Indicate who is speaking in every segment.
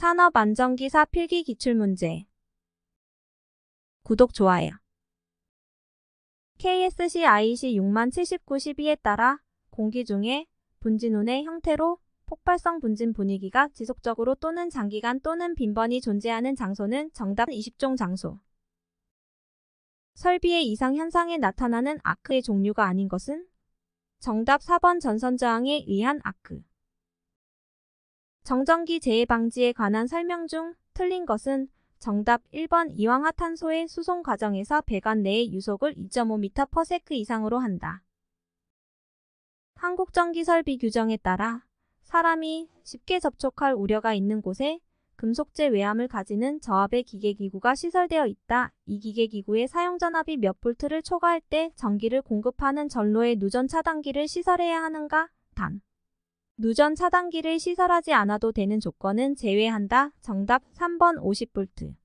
Speaker 1: 산업안전기사 필기 기출문제. 구독, 좋아요. KSC IEC 6079-12에 따라 공기 중에 분진운의 형태로 폭발성 분진 분위기가 지속적으로 또는 장기간 또는 빈번히 존재하는 장소는 정답 20종 장소. 설비의 이상 현상에 나타나는 아크의 종류가 아닌 것은? 정답 4번 전선저항에 의한 아크. 정전기 재해 방지에 관한 설명 중 틀린 것은? 정답 1번 이황화탄소의 수송 과정에서 배관 내의 유속을 2.5m/s 이상으로 한다. 한국전기설비 규정에 따라 사람이 쉽게 접촉할 우려가 있는 곳에 금속재 외암을 가지는 저압의 기계기구가 시설되어 있다. 이 기계기구의 사용전압이 몇 볼트를 초과할 때 전기를 공급하는 전로에 누전 차단기를 시설해야 하는가? 단. 누전 차단기를 시설하지 않아도 되는 조건은 제외한다. 정답 3번 50V.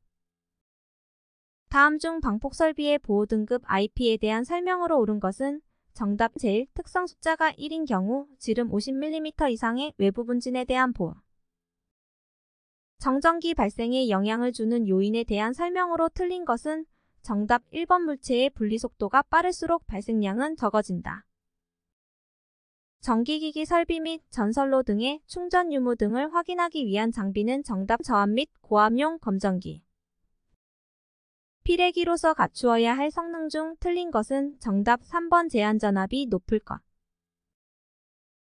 Speaker 1: 다음 중 방폭설비의 보호등급 IP에 대한 설명으로 옳은 것은? 정답 제1. 특성 숫자가 1인 경우 지름 50mm 이상의 외부 분진에 대한 보호. 정전기 발생에 영향을 주는 요인에 대한 설명으로 틀린 것은? 정답 1번 물체의 분리속도가 빠를수록 발생량은 적어진다. 전기기기 설비 및 전선로 등의 충전 유무 등을 확인하기 위한 장비는? 정답 저압 및 고압용 검전기. 필해기로서 갖추어야 할 성능 중 틀린 것은? 정답 3번 제한전압이 높을 것.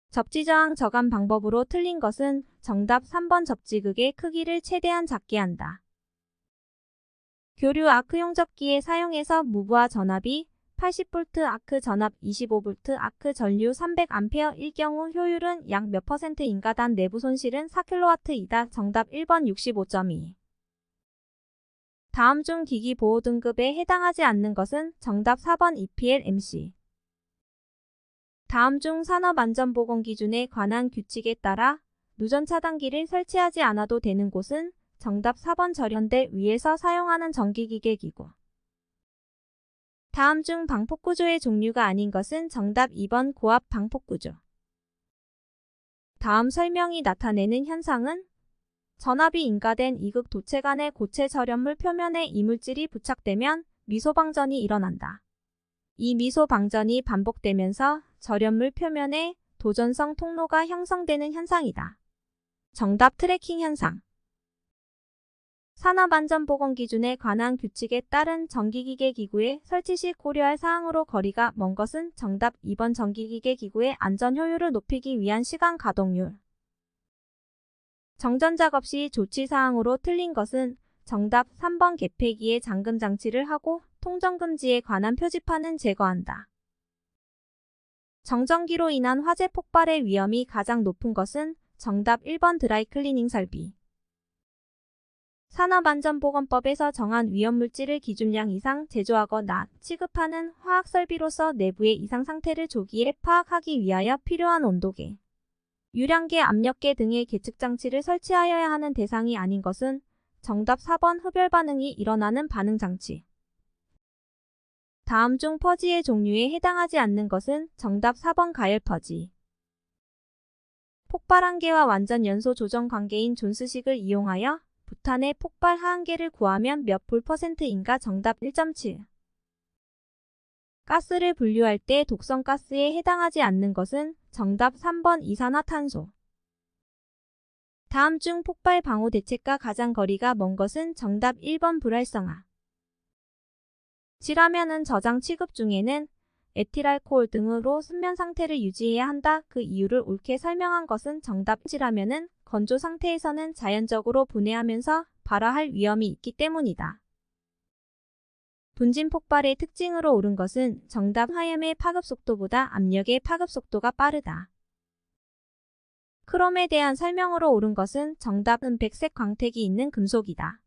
Speaker 1: 접지저항 저감 방법으로 틀린 것은? 정답 3번 접지극의 크기를 최대한 작게 한다. 교류 아크용 접기에 사용해서 무부하 전압이 80V 아크 전압 25V 아크 전류 300A일 경우 효율은 약 몇 %인가? 단 내부 손실은 4kW이다. 정답 1번 65.2. 다음 중 기기 보호 등급에 해당하지 않는 것은? 정답 4번 EPL/MC. 다음 중 산업안전보건 기준에 관한 규칙에 따라 누전 차단기를 설치하지 않아도 되는 곳은? 정답 4번 절연대 위에서 사용하는 전기기계기구. 다음 중 방폭구조의 종류가 아닌 것은? 정답 2번 고압 방폭구조. 다음 설명이 나타내는 현상은? 전압이 인가된 이극 도체 간의 고체 절연물 표면에 이물질이 부착되면 미소방전이 일어난다. 이 미소방전이 반복되면서 절연물 표면에 도전성 통로가 형성되는 현상이다. 정답 트래킹 현상. 산업안전보건 기준에 관한 규칙에 따른 전기기계기구의 설치 시 고려할 사항으로 거리가 먼 것은? 정답 2번 전기기계기구의 안전 효율을 높이기 위한 시간 가동률. 정전작업 시 조치사항으로 틀린 것은? 정답 3번 개폐기에 잠금 장치를 하고 통전금지에 관한 표지판은 제거한다. 정전기로 인한 화재 폭발의 위험이 가장 높은 것은? 정답 1번 드라이클리닝 설비. 산업안전보건법에서 정한 위험물질을 기준량 이상 제조하거나 취급하는 화학설비로서 내부의 이상 상태를 조기에 파악하기 위하여 필요한 온도계, 유량계, 압력계 등의 계측장치를 설치하여야 하는 대상이 아닌 것은? 정답 4번 흡열 반응이 일어나는 반응장치. 다음 중 퍼지의 종류에 해당하지 않는 것은? 정답 4번 가열 퍼지. 폭발 한계와 완전 연소 조정 관계인 존스식을 이용하여 부탄의 폭발 하한계를 구하면 몇 볼 %인가? 정답 1.7. 가스를 분류할 때 독성 가스에 해당하지 않는 것은? 정답 3번 이산화탄소. 다음 중 폭발 방호 대책과 가장 거리가 먼 것은? 정답 1번 불활성화. 질화면은 저장 취급 중에는 에틸알코올 등으로 순면 상태를 유지해야 한다. 그 이유를 옳게 설명한 것은? 정답 질화면은 건조 상태에서는 자연적으로 분해하면서 발화할 위험이 있기 때문이다. 분진 폭발의 특징으로 옳은 것은? 정답 화염의 파급 속도보다 압력의 파급 속도가 빠르다. 크롬에 대한 설명으로 옳은 것은? 정답은 백색 광택이 있는 금속이다.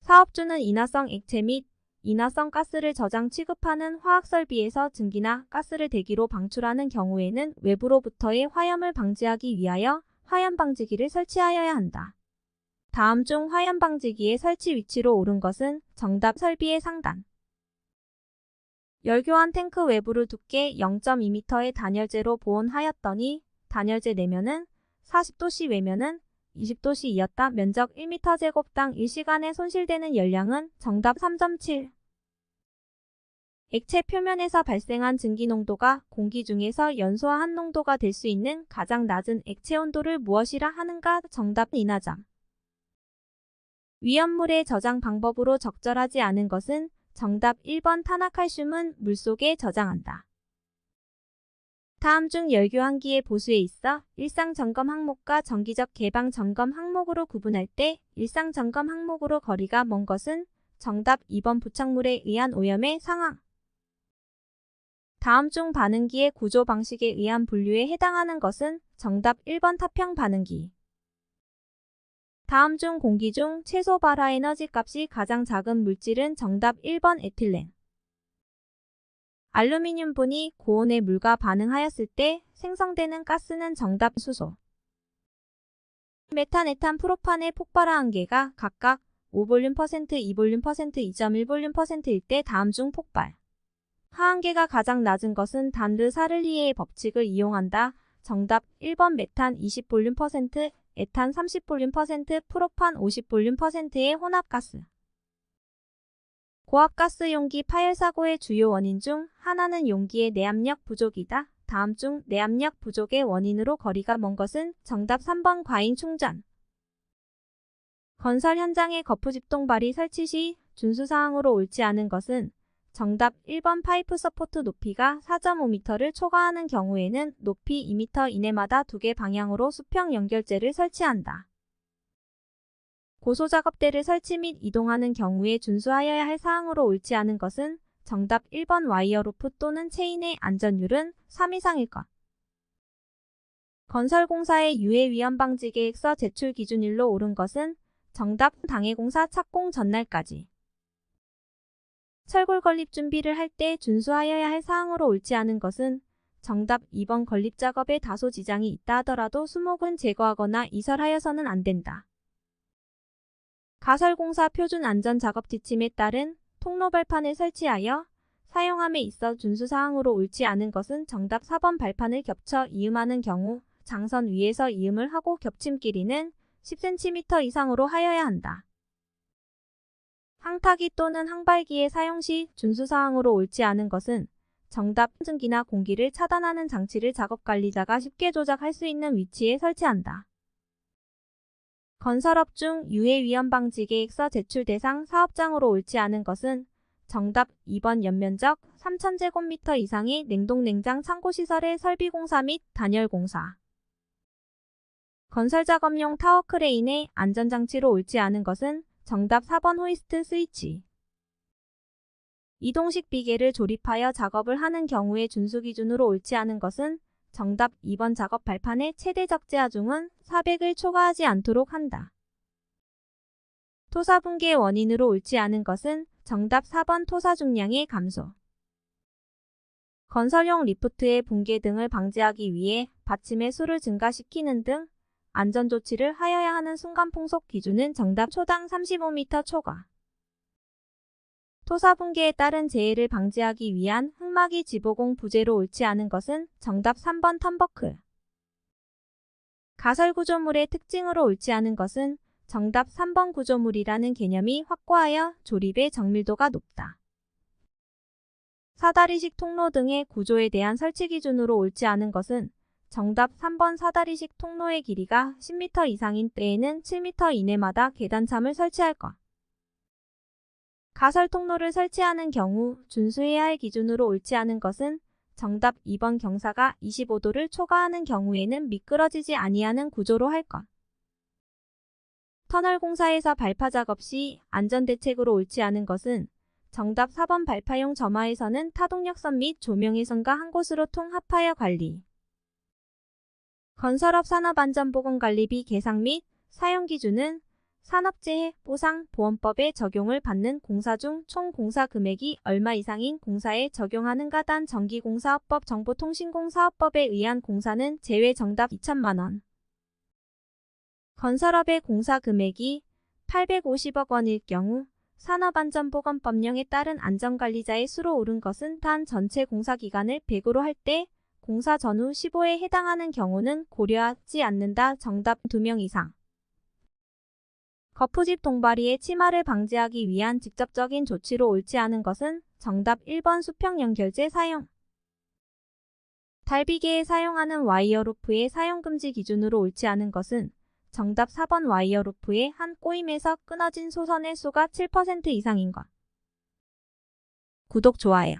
Speaker 1: 사업주는 인화성 액체 및 인화성 가스를 저장 취급하는 화학설비에서 증기나 가스를 대기로 방출하는 경우에는 외부로부터의 화염을 방지하기 위하여 화염방지기를 설치하여야 한다. 다음 중 화염방지기의 설치 위치로 옳은 것은? 정답 설비의 상단. 열교환 탱크 외부를 두께 0.2m의 단열재로 보온하였더니 단열재 내면은 40도씨 외면은 20도씨이었다. 면적 1m제곱당 1시간에 손실되는 열량은 정답 3.7. 액체 표면에서 발생한 증기 농도가 공기 중에서 연소와 한 농도가 될 수 있는 가장 낮은 액체 온도를 무엇이라 하는가? 정답 이나장. 위험물의 저장 방법으로 적절하지 않은 것은 정답 1번 탄화칼슘은 물속에 저장한다. 다음 중 열교환기의 보수에 있어 일상점검 항목과 정기적 개방 점검 항목으로 구분할 때 일상점검 항목으로 거리가 먼 것은 정답 2번 부착물에 의한 오염의 상황. 다음 중 반응기의 구조 방식에 의한 분류에 해당하는 것은 정답 1번 타평 반응기. 다음 중 공기 중 최소 발화 에너지 값이 가장 작은 물질은 정답 1번 에틸렌. 알루미늄분이 고온의 물과 반응하였을 때 생성되는 가스는 정답 수소. 메탄, 에탄, 프로판의 폭발화 한계가 각각 5볼륨%, 2볼륨%, 2.1볼륨%일 때 다음 중 폭발 하한계가 가장 낮은 것은 단르사를리에의 법칙을 이용한다. 정답 1번 메탄 20볼륨%, 에탄 30볼륨%, 프로판 50볼륨%의 혼합가스. 고압가스 용기 파열 사고의 주요 원인 중 하나는 용기의 내압력 부족이다. 다음 중 내압력 부족의 원인으로 거리가 먼 것은 정답 3번 과잉 충전. 건설 현장의 거푸집동발이 설치 시 준수사항으로 옳지 않은 것은 정답 1번 파이프 서포트 높이가 4.5m를 초과하는 경우에는 높이 2m 이내마다 2개 방향으로 수평 연결재를 설치한다. 고소작업대를 설치 및 이동하는 경우에 준수하여야 할 사항으로 옳지 않은 것은 정답 1번 와이어 로프 또는 체인의 안전율은 3 이상일 것. 건설공사의 유해 위험 방지 계획서 제출 기준일로 옳은 것은 정답 당해공사 착공 전날까지. 철골 건립 준비를 할 때 준수하여야 할 사항으로 옳지 않은 것은 정답 2번 건립 작업에 다소 지장이 있다 하더라도 수목은 제거하거나 이설하여서는 안 된다. 가설공사 표준 안전작업 지침에 따른 통로 발판을 설치하여 사용함에 있어 준수사항으로 옳지 않은 것은 정답 4번 발판을 겹쳐 이음하는 경우 장선 위에서 이음을 하고 겹침 길이는 10cm 이상으로 하여야 한다. 항타기 또는 항발기의 사용 시 준수사항으로 옳지 않은 것은 정답 증기나 공기를 차단하는 장치를 작업관리자가 쉽게 조작할 수 있는 위치에 설치한다. 건설업 중 유해 위험 방지 계획서 제출 대상 사업장으로 옳지 않은 것은 정답 2번 연면적 3000제곱미터 이상의 냉동냉장 창고시설의 설비공사 및 단열공사. 건설작업용 타워 크레인의 안전장치로 옳지 않은 것은 정답 4번 호이스트 스위치. 이동식 비계를 조립하여 작업을 하는 경우에 준수기준으로 옳지 않은 것은 정답 2번 작업 발판의 최대 적재 하중은 400을 초과하지 않도록 한다. 토사 붕괴의 원인으로 옳지 않은 것은 정답 4번 토사 중량의 감소. 건설용 리프트의 붕괴 등을 방지하기 위해 받침의 수를 증가시키는 등 안전조치를 하여야 하는 순간풍속 기준은 정답 초당 35m 초과. 토사 붕괴에 따른 재해를 방지하기 위한 흙막이 지보공 부재로 옳지 않은 것은 정답 3번 텀버클. 가설 구조물의 특징으로 옳지 않은 것은 정답 3번 구조물이라는 개념이 확고하여 조립의 정밀도가 높다. 사다리식 통로 등의 구조에 대한 설치 기준으로 옳지 않은 것은 정답 3번 사다리식 통로의 길이가 10m 이상인 때에는 7m 이내마다 계단참을 설치할 것. 가설 통로를 설치하는 경우 준수해야 할 기준으로 옳지 않은 것은 정답 2번 경사가 25도를 초과하는 경우에는 미끄러지지 아니하는 구조로 할 것. 터널 공사에서 발파 작업 시 안전대책으로 옳지 않은 것은 정답 4번 발파용 점화에서는 타동력선 및 조명회선과 한 곳으로 통합하여 관리. 건설업 산업안전보건관리비 계상 및 사용 기준은 산업재해 보상 보험법의 적용을 받는 공사 중 총 공사 금액이 얼마 이상인 공사에 적용하는가. 단 전기공사업법 정보통신공사업법에 의한 공사는 제외. 정답 2천만 원. 건설업의 공사 금액이 850억 원일 경우 산업안전보건법령에 따른 안전관리자의 수로 오른 것은 단 전체 공사기간을 100으로 할 때 공사 전후 15에 해당하는 경우는 고려하지 않는다. 정답 2명 이상. 거푸집 동바리의 침하를 방지하기 위한 직접적인 조치로 옳지 않은 것은 정답 1번 수평 연결재 사용. 달비계에 사용하는 와이어로프의 사용 금지 기준으로 옳지 않은 것은 정답 4번 와이어로프의 한 꼬임에서 끊어진 소선의 수가 7% 이상인 것. 구독, 좋아요.